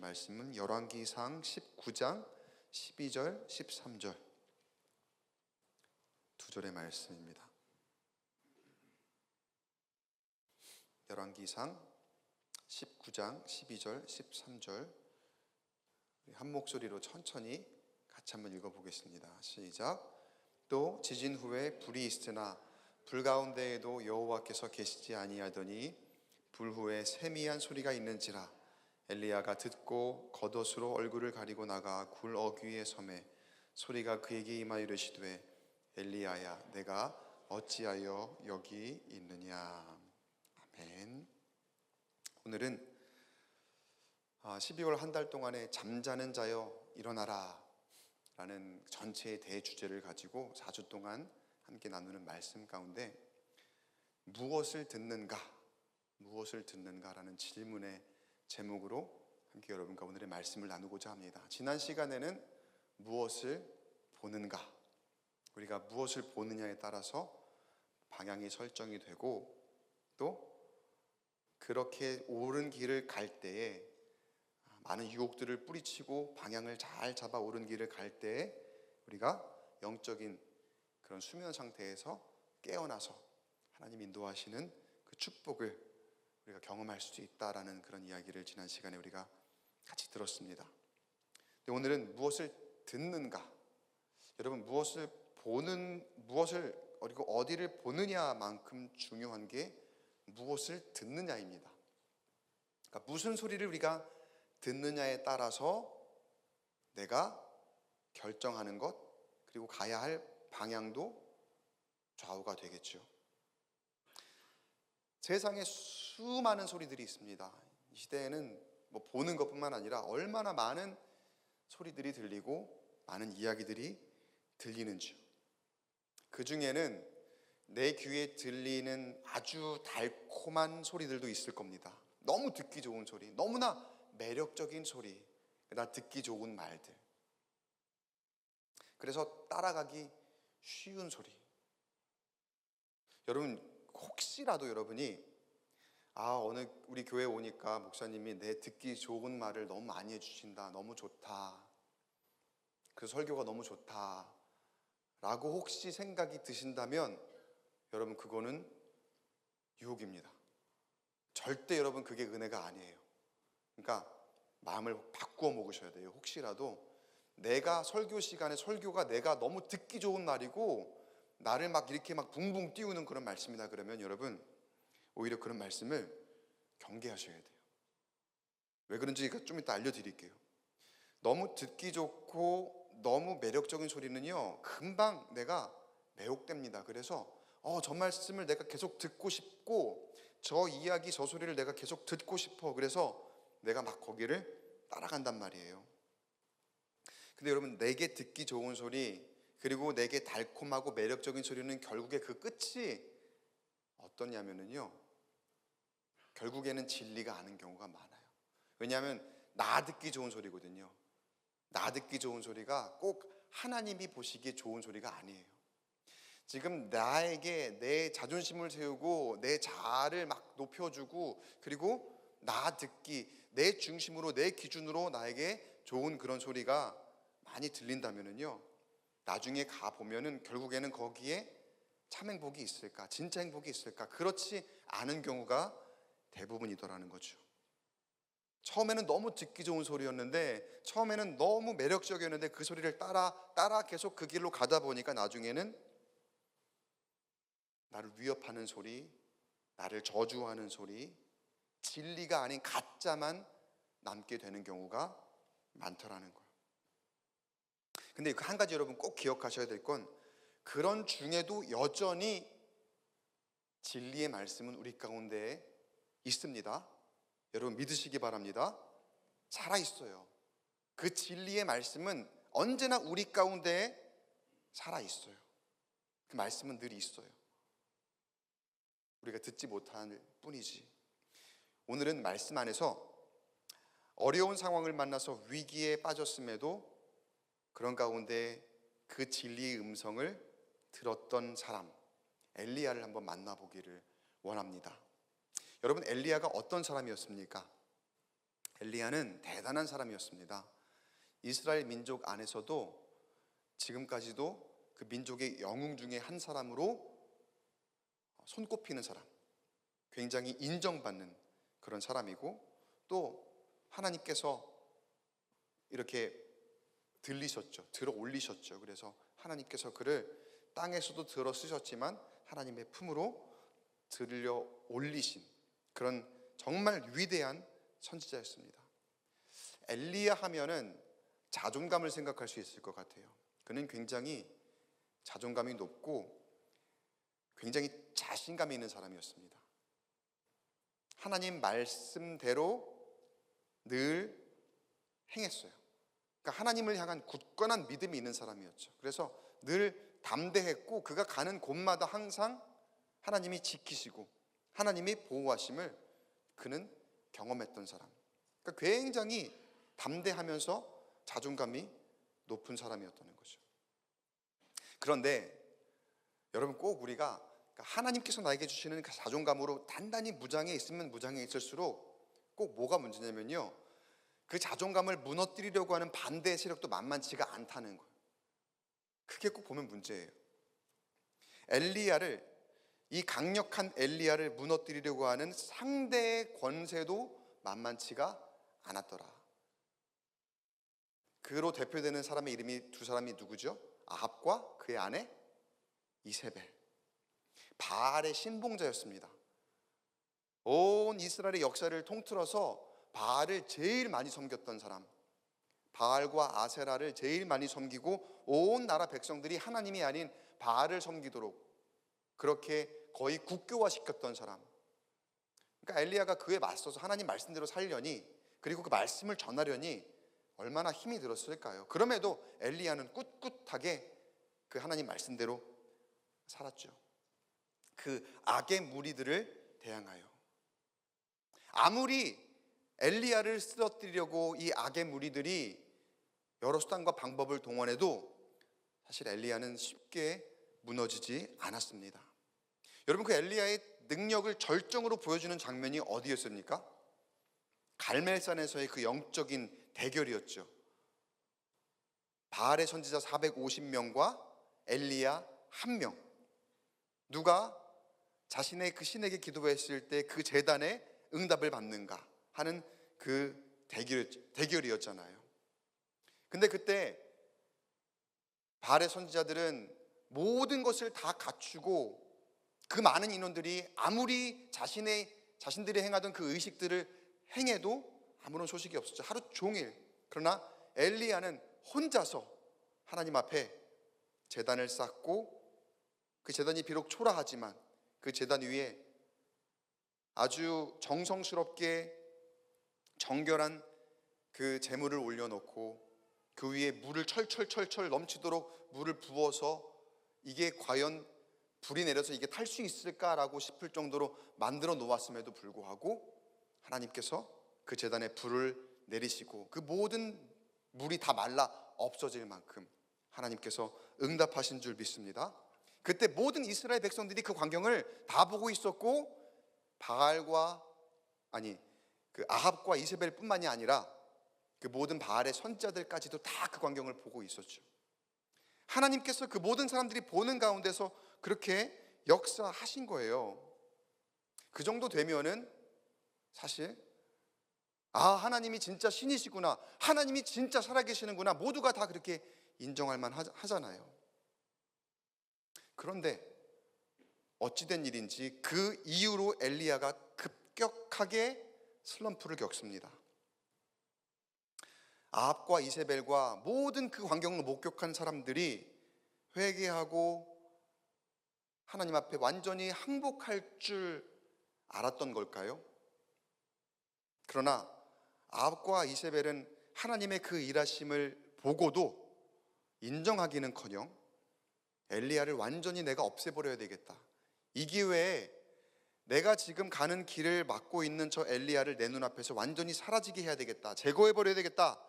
말씀은 열왕기상 19장 12절 13절 두 절의 말씀입니다. 열왕기상 19장 12절 13절 한 목소리로 천천히 같이 한번 읽어보겠습니다. 시작. 또 지진 후에 불이 있으나 불 가운데에도 여호와께서 계시지 아니하더니 불 후에 세미한 소리가 있는지라 엘리야가 듣고 겉옷으로 얼굴을 가리고 나가 굴 어귀에 섬에 소리가 그에게 임하여 이르시되 엘리야야 내가 어찌하여 여기 있느냐. 아멘. 오늘은 12월 한 달 동안에 잠자는 자여 일어나라 라는 전체의 대주제를 가지고 4주 동안 함께 나누는 말씀 가운데 무엇을 듣는가 라는 질문의 제목으로 함께 여러분과 오늘의 말씀을 나누고자 합니다. 지난 시간에는 무엇을 보는가, 우리가 무엇을 보느냐에 따라서 방향이 설정이 되고 또 그렇게 옳은 길을 갈 때에 많은 유혹들을 뿌리치고 방향을 잘 잡아 옳은 길을 갈 때에 우리가 영적인 그런 수면 상태에서 깨어나서 하나님 인도하시는 그 축복을 우리가 경험할 수 있다라는 그런 이야기를 지난 시간에 우리가 같이 들었습니다. 근데 오늘은 무엇을 듣는가, 여러분 그리고 어디를 보느냐만큼 중요한 게 무엇을 듣느냐입니다. 그러니까 무슨 소리를 우리가 듣느냐에 따라서 내가 결정하는 것 그리고 가야 할 방향도 좌우가 되겠죠. 세상에 수많은 소리들이 있습니다. 이 시대에는 뭐 보는 것뿐만 아니라 얼마나 많은 소리들이 들리고 많은 이야기들이 들리는지요. 그 중에는 내 귀에 들리는 아주 달콤한 소리들도 있을 겁니다. 너무 듣기 좋은 소리, 너무나 매력적인 소리, 나 듣기 좋은 말들, 그래서 따라가기 쉬운 소리. 여러분 혹시라도 여러분이 오늘 우리 교회 오니까 목사님이 내 듣기 좋은 말을 너무 많이 해주신다, 너무 좋다, 그 설교가 너무 좋다 라고 혹시 생각이 드신다면 여러분 그거는 유혹입니다. 절대 여러분 그게 은혜가 아니에요. 그러니까 마음을 바꾸어 먹으셔야 돼요. 혹시라도 내가 설교 시간에 설교가 내가 너무 듣기 좋은 말이고 나를 막 이렇게 막 붕붕 띄우는 그런 말씀이다 그러면 여러분 오히려 그런 말씀을 경계하셔야 돼요. 왜 그런지 좀 이따 알려드릴게요. 너무 듣기 좋고 너무 매력적인 소리는요 금방 내가 매혹됩니다. 그래서 저 말씀을 내가 계속 듣고 싶고 저 이야기 저 소리를 내가 계속 듣고 싶어. 그래서 내가 막 거기를 따라간단 말이에요. 근데 여러분 내게 듣기 좋은 소리 그리고 내게 달콤하고 매력적인 소리는 결국에 그 끝이 어떠냐면요 결국에는 진리가 아닌 경우가 많아요. 왜냐하면 나 듣기 좋은 소리거든요. 나 듣기 좋은 소리가 꼭 하나님이 보시기에 좋은 소리가 아니에요. 지금 나에게 내 자존심을 세우고 내 자아를 막 높여주고 그리고 나 듣기, 내 중심으로 내 기준으로 나에게 좋은 그런 소리가 많이 들린다면요 나중에 가보면은 결국에는 거기에 참 행복이 있을까? 진짜 행복이 있을까? 그렇지 않은 경우가 대부분이더라는 거죠. 처음에는 너무 듣기 좋은 소리였는데, 처음에는 너무 매력적이었는데 그 소리를 따라 계속 그 길로 가다 보니까 나중에는 나를 위협하는 소리, 나를 저주하는 소리, 진리가 아닌 가짜만 남게 되는 경우가 많더라는 거예요. 근데 한 가지 여러분 꼭 기억하셔야 될 건 그런 중에도 여전히 진리의 말씀은 우리 가운데 있습니다. 여러분 믿으시기 바랍니다. 살아있어요. 그 진리의 말씀은 언제나 우리 가운데 살아있어요. 그 말씀은 늘 있어요. 우리가 듣지 못할 뿐이지. 오늘은 말씀 안에서 어려운 상황을 만나서 위기에 빠졌음에도 그런 가운데 그 진리의 음성을 들었던 사람 엘리야를 한번 만나보기를 원합니다. 여러분 엘리야가 어떤 사람이었습니까? 엘리야는 대단한 사람이었습니다. 이스라엘 민족 안에서도 지금까지도 그 민족의 영웅 중에 한 사람으로 손꼽히는 사람, 굉장히 인정받는 그런 사람이고, 또 하나님께서 이렇게 들어 올리셨죠. 그래서 하나님께서 그를 땅에서도 들어 쓰셨지만 하나님의 품으로 들려 올리신 그런 정말 위대한 선지자였습니다. 엘리야 하면은 자존감을 생각할 수 있을 것 같아요. 그는 굉장히 자존감이 높고 굉장히 자신감이 있는 사람이었습니다. 하나님 말씀대로 늘 행했어요. 그러니까 하나님을 향한 굳건한 믿음이 있는 사람이었죠. 그래서 늘 담대했고, 그가 가는 곳마다 항상 하나님이 지키시고 하나님이 보호하심을 그는 경험했던 사람. 그러니까 굉장히 담대하면서 자존감이 높은 사람이었다는 거죠. 그런데 여러분, 꼭 우리가 하나님께서 나에게 주시는 그 자존감으로 단단히 무장해 있으면 무장해 있을수록 꼭 뭐가 문제냐면요, 그 자존감을 무너뜨리려고 하는 반대 세력도 만만치가 않다는 거예요. 그게 꼭 보면 문제예요. 이 강력한 엘리야를 무너뜨리려고 하는 상대의 권세도 만만치가 않았더라. 그로 대표되는 사람의 이름이 두 사람이 누구죠? 아합과 그의 아내 이세벨. 바알의 신봉자였습니다. 온 이스라엘의 역사를 통틀어서 바알을 제일 많이 섬겼던 사람, 바알과 아세라를 제일 많이 섬기고 온 나라 백성들이 하나님이 아닌 바알을 섬기도록 그렇게 거의 국교화시켰던 사람. 그러니까 엘리야가 그에 맞서서 하나님 말씀대로 살려니, 그리고 그 말씀을 전하려니 얼마나 힘이 들었을까요? 그럼에도 엘리야는 꿋꿋하게 그 하나님 말씀대로 살았죠. 그 악의 무리들을 대항하여. 아무리 엘리야를 쓰러뜨리려고 이 악의 무리들이 여러 수단과 방법을 동원해도 사실 엘리야는 쉽게 무너지지 않았습니다. 여러분, 그 엘리야의 능력을 절정으로 보여주는 장면이 어디였습니까? 갈멜산에서의 그 영적인 대결이었죠. 바알의 선지자 450명과 엘리야 1명. 누가 자신의 그 신에게 기도했을 때 그 제단에 응답을 받는가 하는 그 대결이었잖아요. 근데 그때 바알의 선지자들은 모든 것을 다 갖추고, 그 많은 인원들이 아무리 자신들이 행하던 그 의식들을 행해도 아무런 소식이 없었죠. 하루 종일. 그러나 엘리야는 혼자서 하나님 앞에 제단을 쌓고, 그 제단이 비록 초라하지만 그 제단 위에 아주 정성스럽게 정결한 그 제물을 올려놓고, 그 위에 물을 철철철철 넘치도록 물을 부어서 이게 과연 불이 내려서 이게 탈 수 있을까라고 싶을 정도로 만들어 놓았음에도 불구하고 하나님께서 그 제단에 불을 내리시고 그 모든 물이 다 말라 없어질 만큼 하나님께서 응답하신 줄 믿습니다. 그때 모든 이스라엘 백성들이 그 광경을 다 보고 있었고, 그 아합과 이세벨 뿐만이 아니라 그 모든 바알의 선자들까지도 다 그 광경을 보고 있었죠. 하나님께서 그 모든 사람들이 보는 가운데서 그렇게 역사하신 거예요. 그 정도 되면은 사실 하나님이 진짜 신이시구나, 하나님이 진짜 살아계시는구나, 모두가 다 그렇게 인정할 만하잖아요. 그런데 어찌된 일인지 그 이후로 엘리야가 급격하게 슬럼프를 겪습니다. 아합과 이세벨과 모든 그 광경을 목격한 사람들이 회개하고 하나님 앞에 완전히 항복할 줄 알았던 걸까요? 그러나 아합과 이세벨은 하나님의 그 일하심을 보고도 인정하기는커녕 엘리야를 완전히 내가 없애버려야 되겠다, 이 기회에 내가 지금 가는 길을 막고 있는 저 엘리야를 내 눈앞에서 완전히 사라지게 해야 되겠다, 제거해버려야 되겠다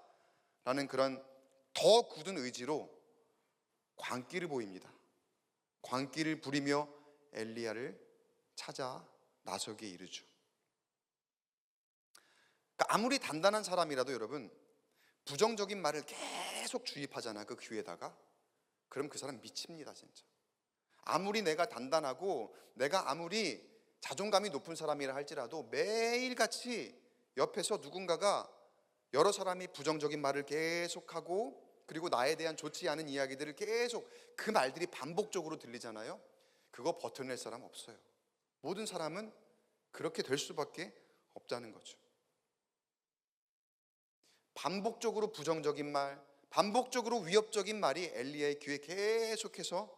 라는 그런 더 굳은 의지로 광기를 보입니다. 광기를 부리며 엘리야를 찾아 나서게 이르죠. 그러니까 아무리 단단한 사람이라도 여러분 부정적인 말을 계속 주입하잖아, 그 귀에다가. 그럼 그 사람 미칩니다, 진짜. 아무리 내가 단단하고 내가 아무리 자존감이 높은 사람이라 할지라도 매일같이 옆에서 누군가가 여러 사람이 부정적인 말을 계속하고 그리고 나에 대한 좋지 않은 이야기들을 계속 그 말들이 반복적으로 들리잖아요. 그거 버텨낼 사람 없어요. 모든 사람은 그렇게 될 수밖에 없다는 거죠. 반복적으로 부정적인 말, 반복적으로 위협적인 말이 엘리야의 귀에 계속해서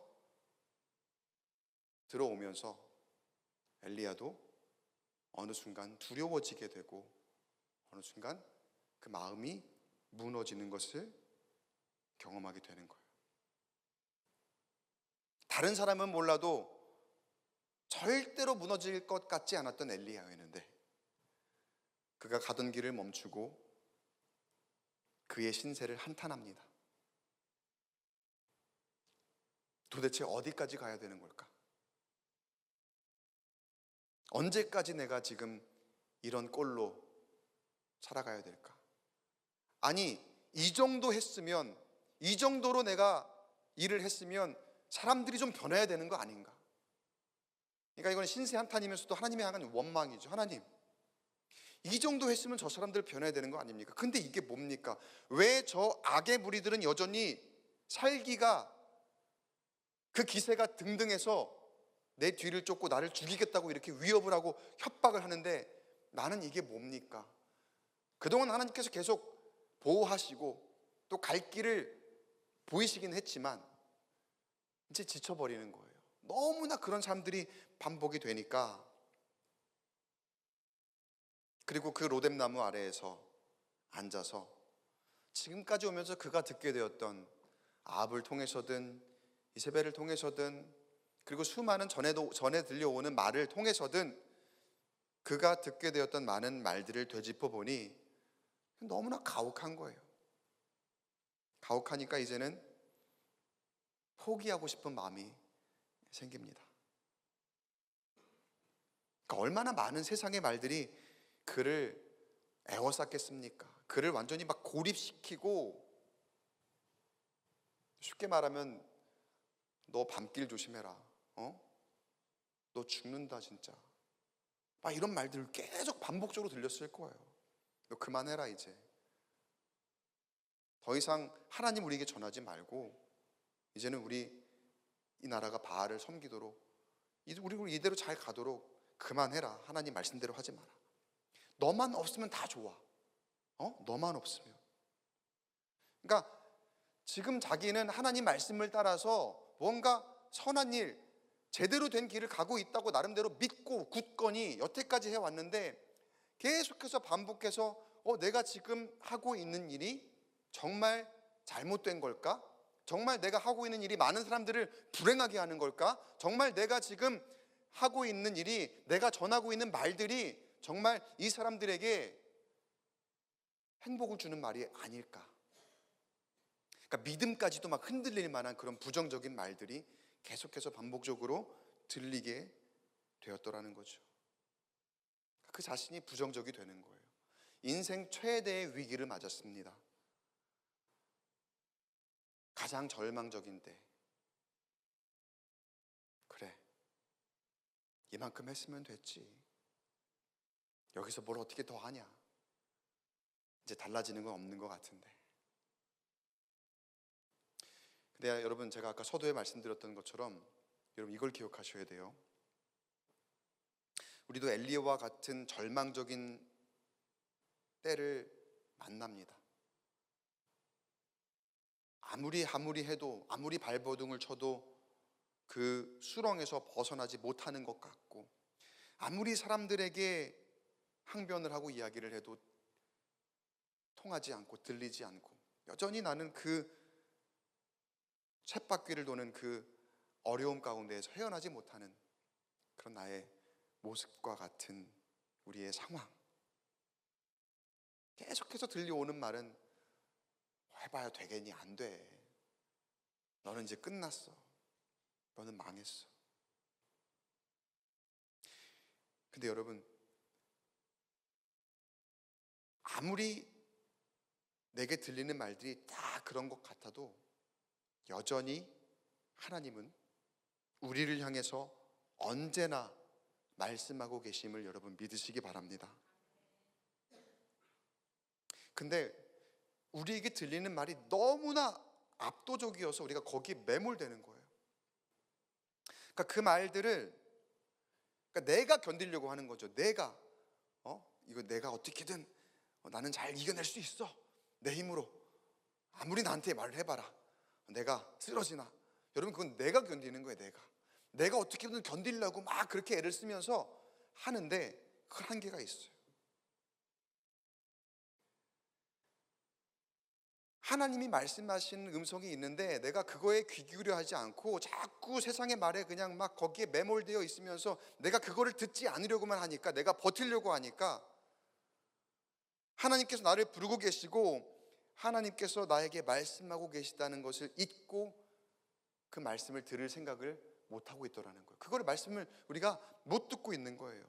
들어오면서 엘리야도 어느 순간 두려워지게 되고 어느 순간 그 마음이 무너지는 것을 경험하게 되는 거예요. 다른 사람은 몰라도 절대로 무너질 것 같지 않았던 엘리야였는데 그가 가던 길을 멈추고 그의 신세를 한탄합니다. 도대체 어디까지 가야 되는 걸까? 언제까지 내가 지금 이런 꼴로 살아가야 될까? 아니, 이 정도 했으면, 이 정도로 내가 일을 했으면 사람들이 좀 변해야 되는 거 아닌가? 그러니까 이건 신세 한탄이면서도 하나님의 향한 원망이죠. 하나님, 이 정도 했으면 저 사람들 변해야 되는 거 아닙니까? 근데 이게 뭡니까? 왜 저 악의 무리들은 여전히 살기가 그 기세가 등등해서 내 뒤를 쫓고 나를 죽이겠다고 이렇게 위협을 하고 협박을 하는데 나는 이게 뭡니까? 그동안 하나님께서 계속 보호하시고 또 갈 길을 보이시긴 했지만 이제 지쳐버리는 거예요. 너무나 그런 사람들이 반복이 되니까. 그리고 그 로뎀나무 아래에서 앉아서 지금까지 오면서 그가 듣게 되었던 아합을 통해서든 이세벨을 통해서든 그리고 수많은 전에 들려오는 말을 통해서든 그가 듣게 되었던 많은 말들을 되짚어 보니 너무나 가혹한 거예요. 가혹하니까 이제는 포기하고 싶은 마음이 생깁니다. 그러니까 얼마나 많은 세상의 말들이 그를 애워쌌겠습니까? 그를 완전히 막 고립시키고, 쉽게 말하면 너 밤길 조심해라, 너 죽는다 진짜, 막 이런 말들을 계속 반복적으로 들렸을 거예요. 너 그만해라, 이제 더 이상 하나님 우리에게 전하지 말고 이제는 우리 이 나라가 바알을 섬기도록, 우리 이대로 잘 가도록 그만해라, 하나님 말씀대로 하지 마라, 너만 없으면 다 좋아, 너만 없으면. 그러니까 지금 자기는 하나님 말씀을 따라서 뭔가 선한 일, 제대로 된 길을 가고 있다고 나름대로 믿고 굳건히 여태까지 해왔는데 계속해서 반복해서 내가 지금 하고 있는 일이 정말 잘못된 걸까? 정말 내가 하고 있는 일이 많은 사람들을 불행하게 하는 걸까? 정말 내가 지금 하고 있는 일이, 내가 전하고 있는 말들이 정말 이 사람들에게 행복을 주는 말이 아닐까? 그러니까 믿음까지도 막 흔들릴 만한 그런 부정적인 말들이 계속해서 반복적으로 들리게 되었더라는 거죠. 그 자신이 부정적이 되는 거예요. 인생 최대의 위기를 맞았습니다. 가장 절망적인 때, 그래, 이만큼 했으면 됐지, 여기서 뭘 어떻게 더 하냐, 이제 달라지는 건 없는 것 같은데. 근데 여러분, 제가 아까 서두에 말씀드렸던 것처럼 여러분 이걸 기억하셔야 돼요. 우리도 엘리야와 같은 절망적인 때를 만납니다. 아무리 해도, 아무리 발버둥을 쳐도 그 수렁에서 벗어나지 못하는 것 같고, 아무리 사람들에게 항변을 하고 이야기를 해도 통하지 않고 들리지 않고, 여전히 나는 그 쳇바퀴를 도는 그 어려움 가운데에서 헤어나지 못하는 그런 나의 모습과 같은 우리의 상황. 계속해서 들려오는 말은 해봐야 되겠니? 안 돼. 너는 이제 끝났어. 너는 망했어. 근데 여러분, 아무리 내게 들리는 말들이 다 그런 것 같아도 여전히 하나님은 우리를 향해서 언제나 말씀하고 계심을 여러분 믿으시기 바랍니다. 근데 우리에게 들리는 말이 너무나 압도적이어서 우리가 거기에 매몰되는 거예요. 그러니까 그 말들을 내가 견디려고 하는 거죠. 이거 내가 어떻게든 나는 잘 이겨낼 수 있어. 내 힘으로 아무리 나한테 말을 해봐라. 내가 쓰러지나. 여러분 그건 내가 견디는 거예요. 내가 어떻게든 견디려고 막 그렇게 애를 쓰면서 하는데 그 한계가 있어요. 하나님이 말씀하시는 음성이 있는데 내가 그거에 귀 기울여 하지 않고 자꾸 세상의 말에 그냥 막 거기에 매몰되어 있으면서 내가 그거를 듣지 않으려고만 하니까, 내가 버티려고 하니까 하나님께서 나를 부르고 계시고 하나님께서 나에게 말씀하고 계시다는 것을 잊고 그 말씀을 들을 생각을 못하고 있더라는 거예요. 그거를 말씀을 우리가 못 듣고 있는 거예요.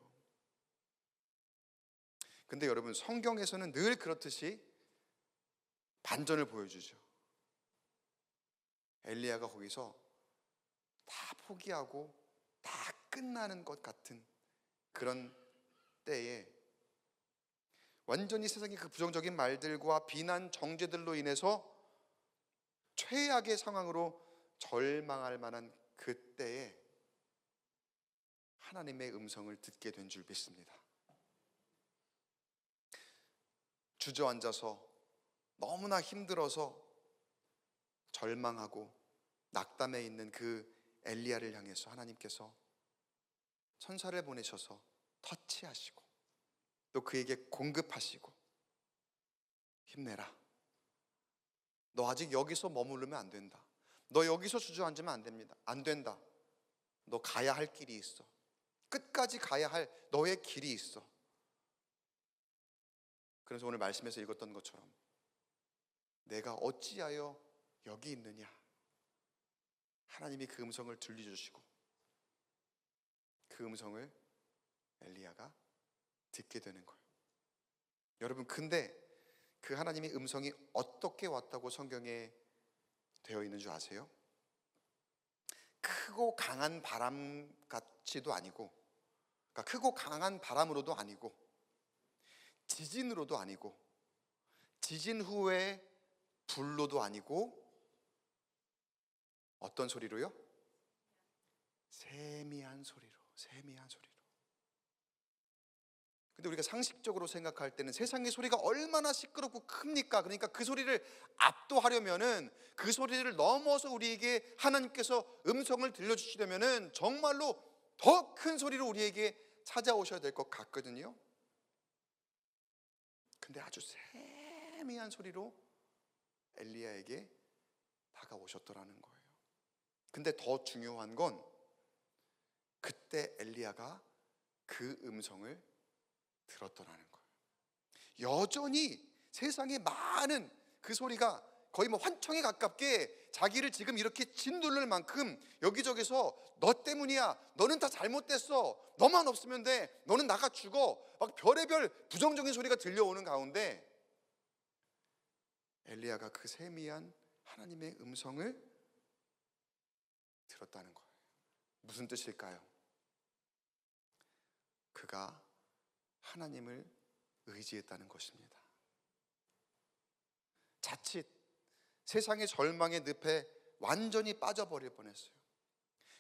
근데 여러분 성경에서는 늘 그렇듯이 반전을 보여주죠. 엘리야가 거기서 다 포기하고 다 끝나는 것 같은 그런 때에 완전히 세상의 그 부정적인 말들과 비난 정죄들로 인해서 최악의 상황으로 절망할 만한 그때에 하나님의 음성을 듣게 된 줄 믿습니다. 주저앉아서 너무나 힘들어서 절망하고 낙담해 있는 그 엘리야를 향해서 하나님께서 천사를 보내셔서 터치하시고 또 그에게 공급하시고, 힘내라. 너 아직 여기서 머무르면 안 된다. 너 여기서 주저앉으면 안 됩니다. 안 된다. 너 가야 할 길이 있어. 끝까지 가야 할 너의 길이 있어. 그래서 오늘 말씀에서 읽었던 것처럼 내가 어찌하여 여기 있느냐, 하나님이 그 음성을 들려주시고 그 음성을 엘리야가 듣게 되는 거예요. 여러분 근데 그 하나님의 음성이 어떻게 왔다고 성경에 되어 있는 줄 아세요? 크고 강한 바람 같지도 아니고, 그러니까 크고 강한 바람으로도 아니고 지진으로도 아니고 지진 후에 불로도 아니고 어떤 소리로요? 세미한 소리로. 근데 우리가 상식적으로 생각할 때는 세상의 소리가 얼마나 시끄럽고 큽니까? 그러니까 그 소리를 압도하려면은, 그 소리를 넘어서 우리에게 하나님께서 음성을 들려주시려면은 정말로 더 큰 소리로 우리에게 찾아오셔야 될 것 같거든요. 근데 아주 세미한 소리로 엘리야에게 다가오셨더라는 거예요. 근데 더 중요한 건 그때 엘리야가 그 음성을 들었더라는 거예요. 여전히 세상에 많은 그 소리가 거의 뭐 환청에 가깝게 자기를 지금 이렇게 짓누를 만큼 여기저기서 너 때문이야, 너는 다 잘못됐어, 너만 없으면 돼, 너는 나가 죽어, 막 별의별 부정적인 소리가 들려오는 가운데 엘리야가 그 세미한 하나님의 음성을 들었다는 거예요. 무슨 뜻일까요? 그가 하나님을 의지했다는 것입니다. 자칫 세상의 절망의 늪에 완전히 빠져버릴 뻔했어요.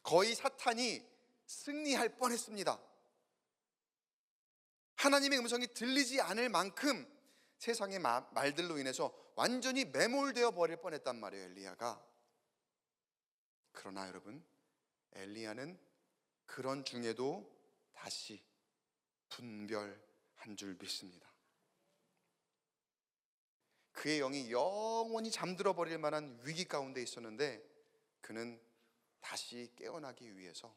거의 사탄이 승리할 뻔했습니다. 하나님의 음성이 들리지 않을 만큼 세상의 말들로 인해서 완전히 매몰되어 버릴 뻔했단 말이에요, 엘리야가. 그러나 여러분, 엘리야는 그런 중에도 다시 분별한 줄 믿습니다. 그의 영이 영원히 잠들어 버릴 만한 위기 가운데 있었는데 그는 다시 깨어나기 위해서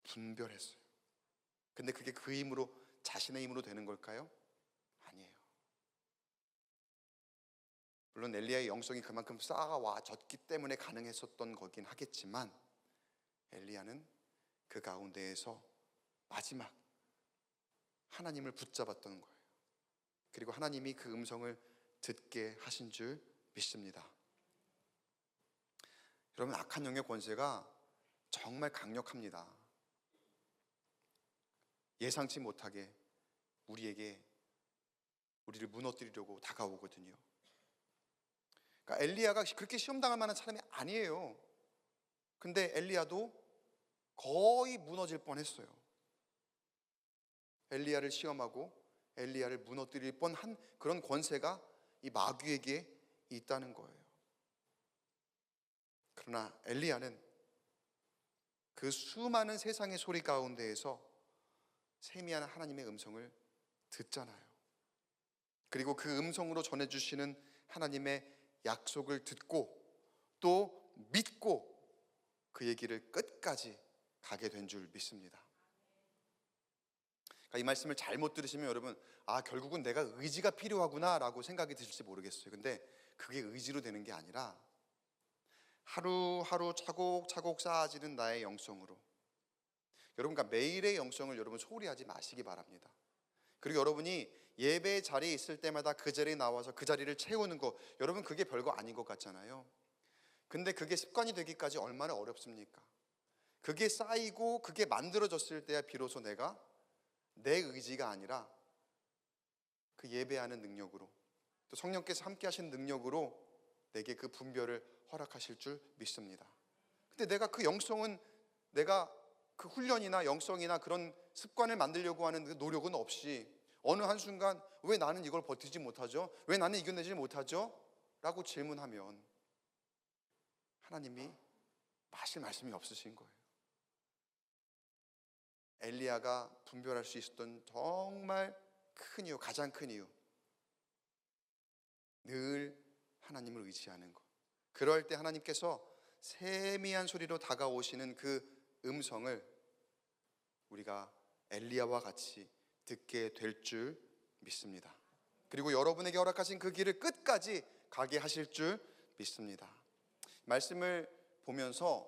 분별했어요. 근데 그게 그 힘으로, 자신의 힘으로 되는 걸까요? 아니에요. 물론 엘리야의 영성이 그만큼 쌓아와졌기 때문에 가능했었던 거긴 하겠지만 엘리야는 그 가운데에서 마지막 하나님을 붙잡았던 거예요. 그리고 하나님이 그 음성을 듣게 하신 줄 믿습니다. 여러분, 악한 영의 권세가 정말 강력합니다. 예상치 못하게 우리에게 우리를 무너뜨리려고 다가오거든요. 그러니까 엘리야가 그렇게 시험당할 만한 사람이 아니에요. 근데 엘리야도 거의 무너질 뻔했어요. 엘리야를 시험하고 엘리야를 무너뜨릴 뻔한 그런 권세가 이 마귀에게 있다는 거예요. 그러나 엘리야는 그 수많은 세상의 소리 가운데에서 세미한 하나님의 음성을 듣잖아요. 그리고 그 음성으로 전해주시는 하나님의 약속을 듣고 또 믿고 그 얘기를 끝까지 가게 된 줄 믿습니다. 그러니까 이 말씀을 잘못 들으시면 여러분, 결국은 내가 의지가 필요하구나 라고 생각이 드실지 모르겠어요. 근데 그게 의지로 되는 게 아니라 하루하루 차곡차곡 쌓아지는 나의 영성으로, 여러분, 그러니까 매일의 영성을 여러분 소홀히 하지 마시기 바랍니다. 그리고 여러분이 예배 자리에 있을 때마다 그 자리에 나와서 그 자리를 채우는 거, 여러분 그게 별거 아닌 것 같잖아요. 근데 그게 습관이 되기까지 얼마나 어렵습니까? 그게 쌓이고 그게 만들어졌을 때야 비로소 내가 내 의지가 아니라 그 예배하는 능력으로, 또 성령께서 함께 하시는 능력으로 내게 그 분별을 허락하실 줄 믿습니다. 근데 내가 그 영성은, 내가 그 훈련이나 영성이나 그런 습관을 만들려고 하는 그 노력은 없이 어느 한순간 왜 나는 이걸 버티지 못하죠? 왜 나는 이겨내지 못하죠? 라고 질문하면 하나님이 하실 말씀이 없으신 거예요. 엘리야가 분별할 수 있었던 정말 큰 이유, 가장 큰 이유, 늘 하나님을 의지하는 것. 그럴 때 하나님께서 세미한 소리로 다가오시는 그 음성을 우리가 엘리야와 같이 듣게 될 줄 믿습니다. 그리고 여러분에게 허락하신 그 길을 끝까지 가게 하실 줄 믿습니다. 말씀을 보면서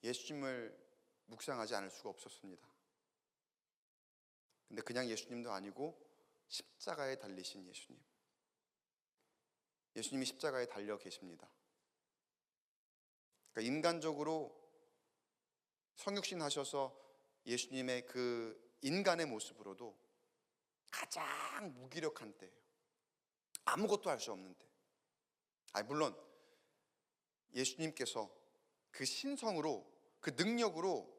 예수님을 묵상하지 않을 수가 없었습니다. 근데 그냥 예수님도 아니고 십자가에 달리신 예수님, 예수님이 십자가에 달려 계십니다. 그러니까 인간적으로 성육신 하셔서 예수님의 그 인간의 모습으로도 가장 무기력한 때예요. 아무것도 할 수 없는 때. 물론 예수님께서 그 신성으로, 그 능력으로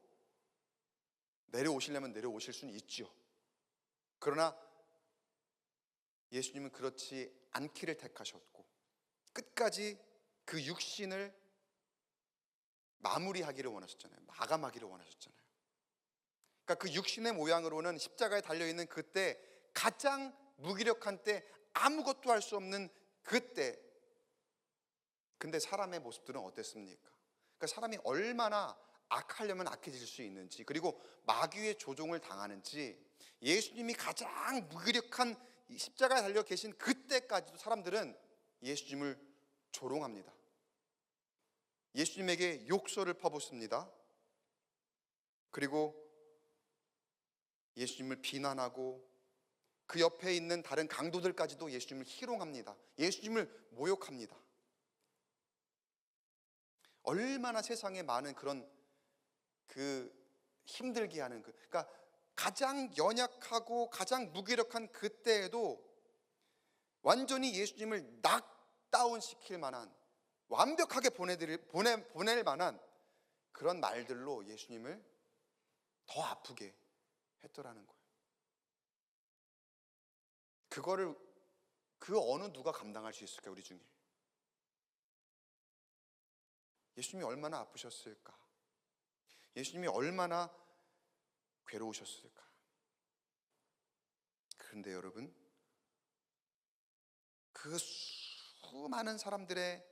내려오시려면 내려오실 수는 있죠. 그러나 예수님은 그렇지 않기를 택하셨고 끝까지 그 육신을 마무리하기를 원하셨잖아요. 마감하기를 원하셨잖아요. 그러니까 그 육신의 모양으로는 십자가에 달려있는 그때, 가장 무기력한 때, 아무것도 할 수 없는 그때. 근데 사람의 모습들은 어땠습니까? 그러니까 사람이 얼마나 악하려면 악해질 수 있는지, 그리고 마귀의 조종을 당하는지, 예수님이 가장 무기력한 십자가에 달려 계신 그때까지도 사람들은 예수님을 조롱합니다. 예수님에게 욕설을 퍼붓습니다. 그리고 예수님을 비난하고 그 옆에 있는 다른 강도들까지도 예수님을 희롱합니다. 예수님을 모욕합니다. 얼마나 세상에 많은 그런 그 힘들게 하는 그러니까 가장 연약하고 가장 무기력한 그때에도 완전히 예수님을 낙다운 시킬 만한, 완벽하게 보낼 만한 그런 말들로 예수님을 더 아프게 했더라는 거예요. 그거를 그 어느 누가 감당할 수 있을까요? 우리 중에 예수님이 얼마나 아프셨을까? 예수님이 얼마나 괴로우셨을까? 그런데 여러분, 그 수많은 사람들의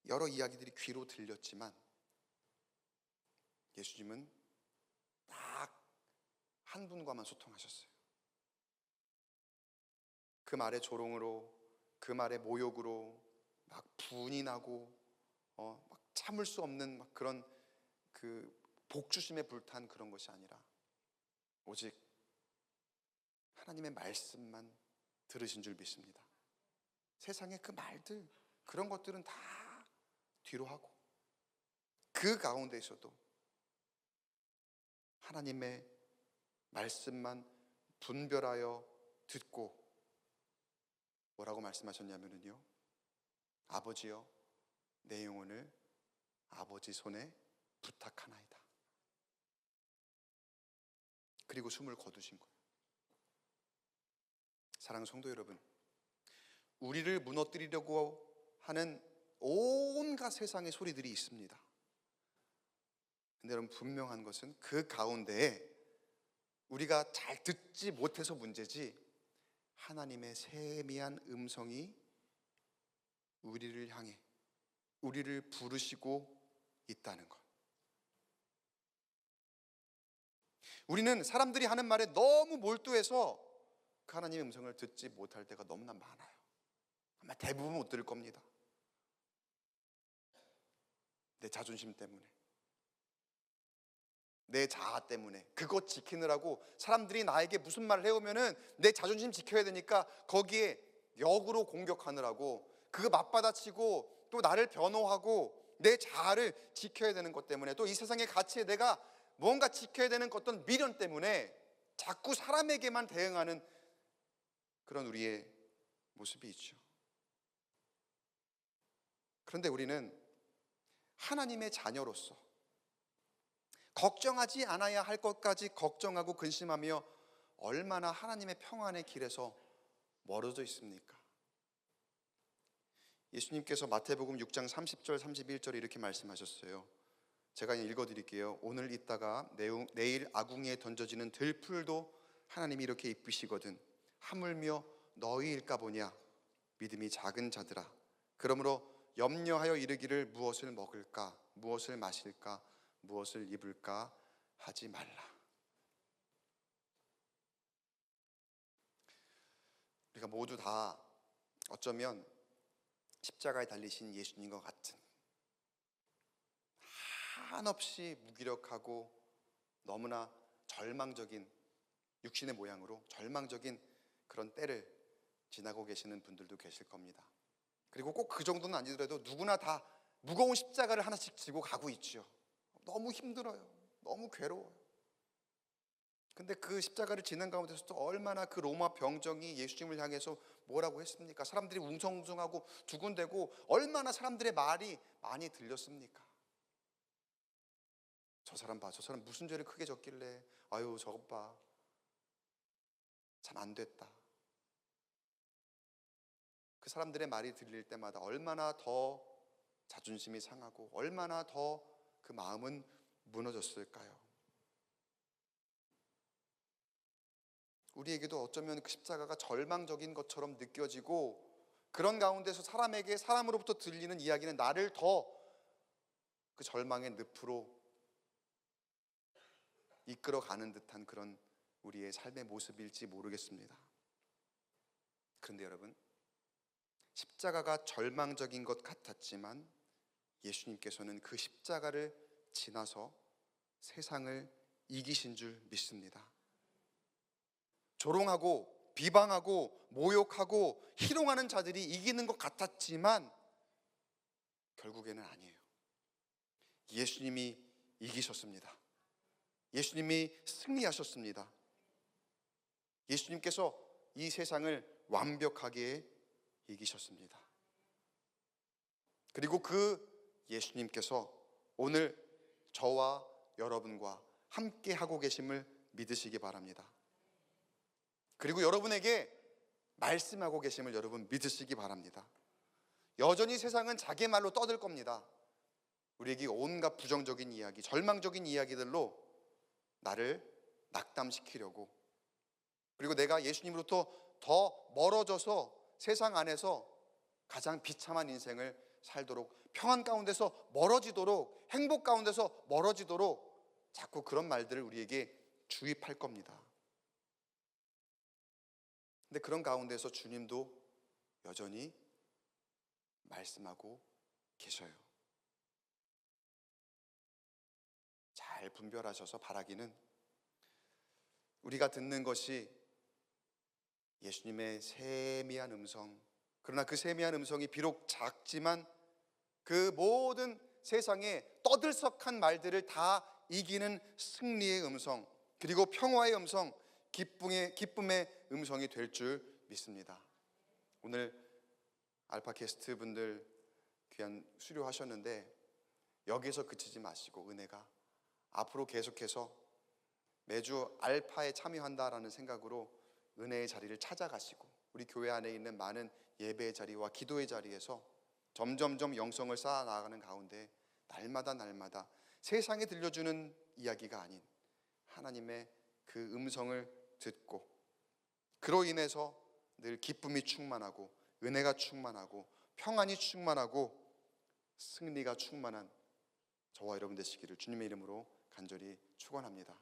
여러 이야기들이 귀로 들렸지만 예수님은 딱 한 분과만 소통하셨어요. 그 말의 조롱으로, 그 말의 모욕으로 막 분이 나고 막 참을 수 없는 막 그런 그 복주심에 불탄 그런 것이 아니라 오직 하나님의 말씀만 들으신 줄 믿습니다. 세상의 그 말들, 그런 것들은 다 뒤로 하고 그 가운데에서도 하나님의 말씀만 분별하여 듣고 뭐라고 말씀하셨냐면요, 아버지여, 내 영혼을 아버지 손에 부탁하나이다. 그리고 숨을 거두신 거예요. 사랑하는 성도 여러분, 우리를 무너뜨리려고 하는 온갖 세상의 소리들이 있습니다. 근데 여러분, 분명한 것은 그 가운데에 우리가 잘 듣지 못해서 문제지, 하나님의 세미한 음성이 우리를 향해 우리를 부르시고 있다는 것. 우리는 사람들이 하는 말에 너무 몰두해서 그 하나님의 음성을 듣지 못할 때가 너무나 많아요. 아마 대부분 못 들을 겁니다. 내 자존심 때문에, 내 자아 때문에, 그것 지키느라고 사람들이 나에게 무슨 말을 해오면은 내 자존심 지켜야 되니까 거기에 역으로 공격하느라고, 그거 맞받아치고 또 나를 변호하고 내 자아를 지켜야 되는 것 때문에, 또 이 세상의 가치에 내가 뭔가 지켜야 되는 어떤 미련 때문에 자꾸 사람에게만 대응하는 그런 우리의 모습이 있죠. 그런데 우리는 하나님의 자녀로서 걱정하지 않아야 할 것까지 걱정하고 근심하며 얼마나 하나님의 평안의 길에서 멀어져 있습니까? 예수님께서 마태복음 6장 30절 31절에 이렇게 말씀하셨어요. 제가 읽어드릴게요. 오늘 있다가 내일 아궁이에 던져지는 들풀도 하나님이 이렇게 이쁘시거든 하물며 너희일까 보냐, 믿음이 작은 자들아. 그러므로 염려하여 이르기를 무엇을 먹을까, 무엇을 마실까, 무엇을 입을까 하지 말라. 우리가 모두 다 어쩌면 십자가에 달리신 예수님과 같은 한없이 무기력하고 너무나 절망적인 육신의 모양으로 절망적인 그런 때를 지나고 계시는 분들도 계실 겁니다. 그리고 꼭 그 정도는 아니더라도 누구나 다 무거운 십자가를 하나씩 지고 가고 있죠. 너무 힘들어요. 너무 괴로워요. 근데 그 십자가를 지는 가운데서도 얼마나 그 로마 병정이 예수님을 향해서 뭐라고 했습니까? 사람들이 웅성웅성하고 두근대고 얼마나 사람들의 말이 많이 들렸습니까? 저 사람 봐, 저 사람 무슨 죄를 크게 졌길래, 아유 저것 봐, 참 안 됐다. 그 사람들의 말이 들릴 때마다 얼마나 더 자존심이 상하고 얼마나 더 그 마음은 무너졌을까요? 우리에게도 어쩌면 그 십자가가 절망적인 것처럼 느껴지고, 그런 가운데서 사람에게 사람으로부터 들리는 이야기는 나를 더 그 절망의 늪으로 이끌어가는 듯한 그런 우리의 삶의 모습일지 모르겠습니다. 그런데 여러분, 십자가가 절망적인 것 같았지만 예수님께서는 그 십자가를 지나서 세상을 이기신 줄 믿습니다. 조롱하고 비방하고 모욕하고 희롱하는 자들이 이기는 것 같았지만 결국에는 아니에요. 예수님이 이기셨습니다. 예수님이 승리하셨습니다. 예수님께서 이 세상을 완벽하게 이기셨습니다. 그리고 그 예수님께서 오늘 저와 여러분과 함께 하고 계심을 믿으시기 바랍니다. 그리고 여러분에게 말씀하고 계심을 여러분 믿으시기 바랍니다. 여전히 세상은 자기 말로 떠들 겁니다. 우리에게 온갖 부정적인 이야기, 절망적인 이야기들로 나를 낙담시키려고, 그리고 내가 예수님으로부터 더 멀어져서 세상 안에서 가장 비참한 인생을 살도록, 평안 가운데서 멀어지도록, 행복 가운데서 멀어지도록 자꾸 그런 말들을 우리에게 주입할 겁니다. 근데 그런 가운데서 주님도 여전히 말씀하고 계셔요. 잘 분별하셔서 바라기는, 우리가 듣는 것이 예수님의 세미한 음성, 그러나 그 세미한 음성이 비록 작지만 그 모든 세상의 떠들썩한 말들을 다 이기는 승리의 음성, 그리고 평화의 음성, 기쁨의 음성이 될 줄 믿습니다. 오늘 알파 게스트 분들 귀한 수료하셨는데 여기서 그치지 마시고 은혜가 앞으로 계속해서 매주 알파에 참여한다라는 생각으로 은혜의 자리를 찾아가시고 우리 교회 안에 있는 많은 예배의 자리와 기도의 자리에서 점점점 영성을 쌓아 나가는 가운데 날마다 세상에 들려주는 이야기가 아닌 하나님의 그 음성을 듣고 그로 인해서 늘 기쁨이 충만하고 은혜가 충만하고 평안이 충만하고 승리가 충만한 저와 여러분 되시기를 주님의 이름으로 간절히 축원합니다.